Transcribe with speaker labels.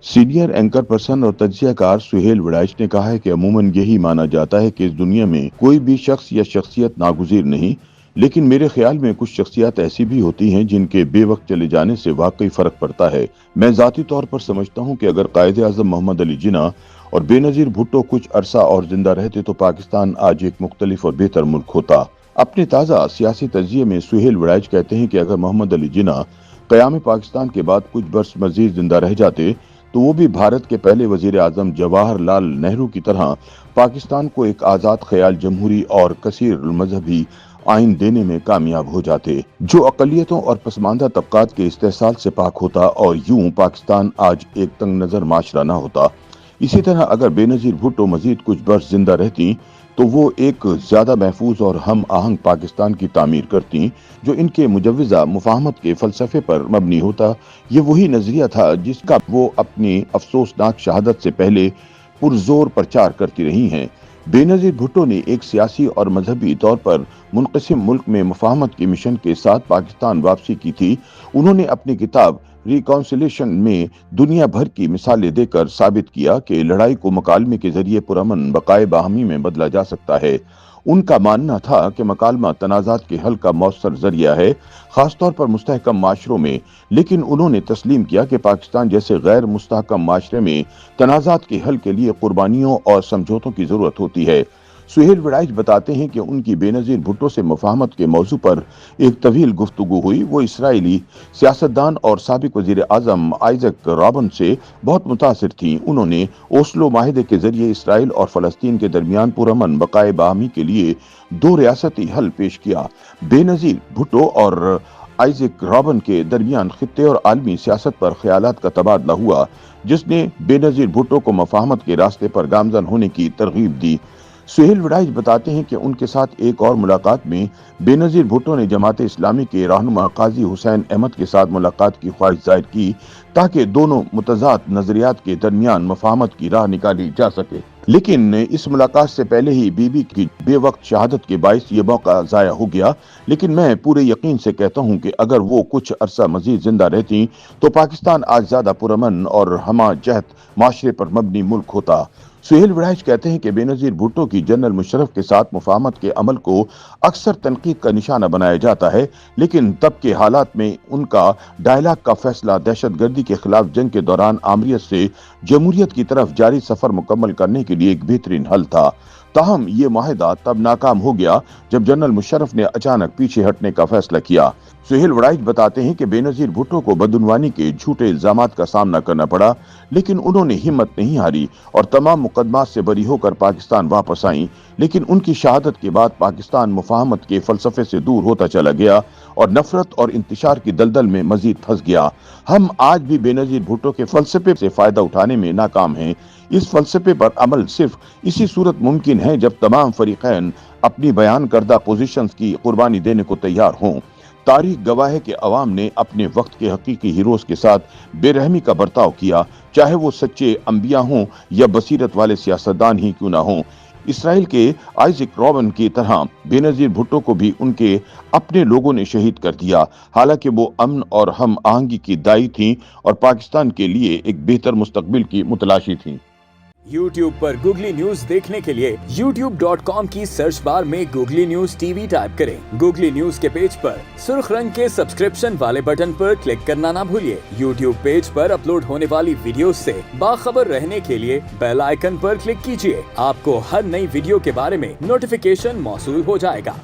Speaker 1: Senior anchor person और तज्जियाकार सुहेल वड़ाइच ने कहा है कि अमूमन यही माना जाता है कि इस दुनिया में कोई भी शख्स या शख्सियत नागुज़ीर नहीं, लेकिन मेरे ख्याल में कुछ शख्सियत ऐसी भी होती हैं जिनके बेवक्त चले जाने से वाकई फर्क पड़ता है। मैं ज़ाती तौर पर समझता हूँ कि अगर कायदे आज़म मोहम्मद अली जिन्ना और बेनज़ीर भुट्टो कुछ अरसा और जिंदा रहते तो पाकिस्तान आज एक मुख्तलिफ और बेहतर मुल्क होता। अपने ताज़ा सियासी तजिए में सुहेल वड़ाइच कहते हैं कि अगर मोहम्मद अली जिन्ना क़याम पाकिस्तान के बाद कुछ बरस मजीद जिंदा रह जाते तो वो भी भारत के पहले वजीर आजम जवाहरलाल नेहरू की तरह पाकिस्तान को एक आज़ाद ख्याल जमहूरी और कसीर मजहबी आइन देने में कामयाब हो जाते, जो अकलियतों और पसमानदा तबकात के इस्तेहसाल से पाक होता और यूं पाकिस्तान आज एक तंग नज़र माशरा न होता। इसी तरह अगर बेनज़ीर भुट्टो मजीद कुछ बरस जिंदा रहती तो वो एक ज्यादा महफूज और हम आहंग पाकिस्तान की तामीर करती, जो इनके मुजव्वज़ा मुफाहमत के फलसफे पर मबनी होता। ये वही नजरिया था जिसका वो अपनी अफसोसनाक शहादत से पहले पुरजोर प्रचार करती रही हैं। बेनज़ीर भुट्टो ने एक सियासी और मजहबी तौर पर मुनक़सिम मुल्क में मुफाहमत के मिशन के साथ पाकिस्तान वापसी की थी। उन्होंने अपनी किताब रिकॉन्सिलेशन में दुनिया भर की मिसालें देकर साबित किया कि लड़ाई को मकालमे के जरिए पुरअमन बकाए बाहमी में बदला जा सकता है। उनका मानना था कि मकालमा तनाज़ात के हल का मौसर जरिया है, खासतौर पर मुस्तहकम माशरों में, लेकिन उन्होंने तस्लीम किया कि पाकिस्तान जैसे गैर मुस्तहकम माशरे में तनाज़ात के हल के लिए कुर्बानियों और समझौतों की जरूरत होती है। सुहेल वड़ाइच बताते हैं कि उनकी बेनज़ीर भुट्टो से मुफाहमत के मौजू पर एक तवील गुफ्तगू हुई। वो इसराइली सियासतदान और साबिक वजीर आजम आइजक रॉबिन से बहुत मुतासिर थीं। उन्होंने ओस्लो माहिदे के जरिए इसराइल और फलस्तीन के दरमियान पुरअमन बकाए बाहमी के लिए दो रियासती हल पेश किया। बेनज़ीर भुट्टो और आइजक रॉबिन के दरमियान खित्ते और आलमी सियासत पर ख्यालात का तबादला हुआ, जिसने बेनज़ीर भुट्टो को मुफाहमत के रास्ते पर गामजन होने की तरगीब दी। सुहेल वड़ाइच बताते हैं कि उनके साथ एक और मुलाकात में बेनज़ीर भुट्टो ने जमात इस्लामी के रहनुमा काजी हुसैन अहमद के साथ मुलाकात की ख्वाहिश जाहिर की ताकि दोनों मुतज़ाद नजरियात के दरमियान मुफाहमत की राह निकाली जा सके, लेकिन इस मुलाकात से पहले ही बीबी की बेवक्त शहादत के बाइस ये मौका ज़ाया हो गया। लेकिन मैं पूरे यकीन से कहता हूँ कि अगर वो कुछ अरसा मजीद जिंदा रहती तो पाकिस्तान आज ज्यादा पुरअमन और हमा जहत माशरे पर मबनी मुल्क होता। सुहेल वड़ाइच कहते हैं कि बेनज़ीर भुट्टो की जनरल मुशर्रफ के साथ मुफाहमत के अमल को अक्सर तनकीद का निशाना बनाया जाता है, लेकिन तब के हालात में उनका डायलॉग का फैसला दहशतगर्दी के खिलाफ जंग के दौरान आमरीत से जमहूरियत की तरफ जारी सफर मुकम्मल करने के लिए एक बेहतरीन हल था। ताहम ये माहिदा तब नाकाम हो गया जब जनरल मुशर्रफ ने अचानक पीछे हटने का फैसला किया। सुहेल वड़ाइच बताते हैं कि बेनज़ीर भुट्टो को बदउनवानी के झूठे इल्जामात का सामना करना पड़ा, लेकिन उन्होंने हिम्मत नहीं हारी और तमाम मुकदमात से बरी होकर पाकिस्तान वापस आईं। लेकिन उनकी शहादत के बाद पाकिस्तान मुफाहमत के फलसफे से दूर होता चला गया और नफरत और इंतशार की दलदल में मजीद फंस गया। हम आज भी बेनज़ीर भुट्टो के फलसफे से फायदा उठाने में नाकाम हैं। इस फलसफे पर अमल सिर्फ इसी सूरत मुमकिन है जब तमाम फरीकैन अपनी बयान करदा पोजीशंस की कुर्बानी देने को तैयार हों। तारीख गवाह है कि अवाम ने अपने वक्त के हकीकी हीरोज के साथ बेरहमी का बर्ताव किया, चाहे वो सच्चे अंबिया हों या बसीरत वाले सियासतदान ही क्यों ना हों। इसराइल के आइजक रॉबिन की तरह बेनज़ीर भुट्टो को भी उनके अपने लोगों ने शहीद कर दिया, हालांकि वो अमन और हम आहंगी की दाई थीं और पाकिस्तान के लिए एक बेहतर मुस्तकबिल की मुतलाशी थीं।
Speaker 2: YouTube पर गूगली न्यूज देखने के लिए youtube.com की सर्च बार में गूगली न्यूज टीवी टाइप करें। गूगली न्यूज के पेज पर सुर्ख रंग के सब्सक्रिप्शन वाले बटन पर क्लिक करना ना भूलिए। YouTube पेज पर अपलोड होने वाली वीडियोस से बाखबर रहने के लिए बेल आइकन पर क्लिक कीजिए। आपको हर नई वीडियो के बारे में नोटिफिकेशन मौसूल हो जाएगा।